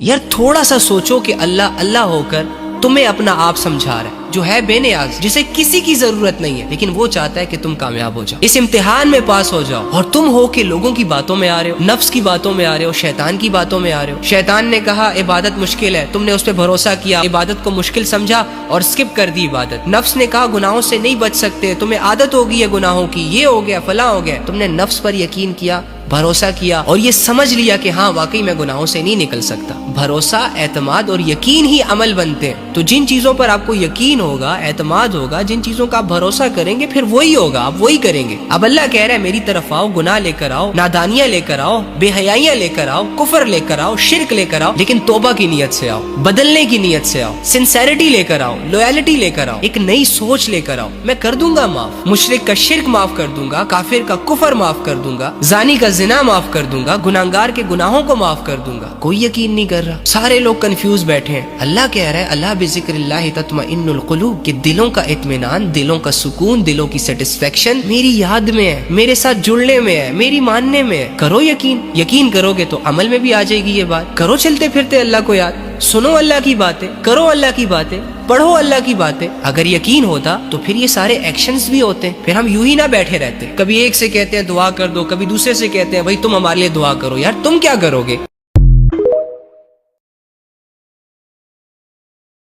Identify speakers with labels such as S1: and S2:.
S1: یار تھوڑا سا سوچو کہ اللہ اللہ ہو کر تمہیں اپنا آپ سمجھا رہا ہے، جو ہے بے نیاز، جسے کسی کی ضرورت نہیں ہے، لیکن وہ چاہتا ہے کہ تم کامیاب ہو جاؤ، اس امتحان میں پاس ہو جاؤ، اور تم ہو کہ لوگوں کی باتوں میں آ رہے ہو، نفس کی باتوں میں آ رہے ہو، شیطان کی باتوں میں آ رہے ہو۔ شیطان نے کہا عبادت مشکل ہے، تم نے اس پہ بھروسہ کیا، عبادت کو مشکل سمجھا اور سکپ کر دی عبادت۔ نفس نے کہا گناہوں سے نہیں بچ سکتے، تمہیں عادت ہو گئی ہے گناہوں کی، یہ ہو گیا فلاں ہو گیا، تم نے نفس پر یقین کیا، بھروسہ کیا اور یہ سمجھ لیا کہ ہاں واقعی میں گناہوں سے نہیں نکل سکتا۔ بھروسہ، اعتماد اور یقین ہی عمل بنتے ہیں۔ تو جن چیزوں پر آپ کو یقین ہوگا، اعتماد ہوگا، جن چیزوں کا آپ بھروسہ کریں گے، پھر وہی ہوگا، آپ وہی کریں گے۔ اب اللہ کہہ رہا ہے میری طرف آؤ، گناہ لے کر آؤ، نادانیاں لے کر آؤ، بے حیائیاں لے کر آؤ، کفر لے کر آؤ، شرک لے کر آؤ، لیکن توبہ کی نیت سے آؤ، بدلنے کی نیت سے آؤ، سنسیریٹی لے کر آؤ، لویلٹی لے کر آؤ، ایک نئی سوچ لے کر آؤ۔ میں کر دوں گا معاف، مشرک کا شرک معاف کر دوں گا، کافر کا کفر معاف کر دوں گا، زانی کا زنا معاف کر دوں گا، گناہگار کے گناہوں کو معاف کر دوں گا۔ کوئی یقین نہیں کر رہا، سارے لوگ کنفیوز بیٹھے ہیں۔ اللہ کہہ رہا ہے اللہ بذکر اللہ تطمئن القلوب، کہ دلوں کا اطمینان، دلوں کا سکون، دلوں کی سیٹسفیکشن میری یاد میں ہے، میرے ساتھ جڑنے میں ہے، میری ماننے میں ہے۔ کرو یقین، یقین کرو گے تو عمل میں بھی آ جائے گی یہ بات۔ کرو چلتے پھرتے اللہ کو یاد، سنو اللہ کی باتیں، کرو اللہ کی باتیں، پڑھو اللہ کی باتیں۔ اگر یقین ہوتا تو پھر یہ سارے ایکشنز بھی ہوتے، پھر ہم یوں ہی نہ بیٹھے رہتے۔ کبھی ایک سے کہتے ہیں دعا کر دو، کبھی دوسرے سے کہتے ہیں بھائی تم ہمارے لیے دعا کرو۔ یار تم کیا کرو گے؟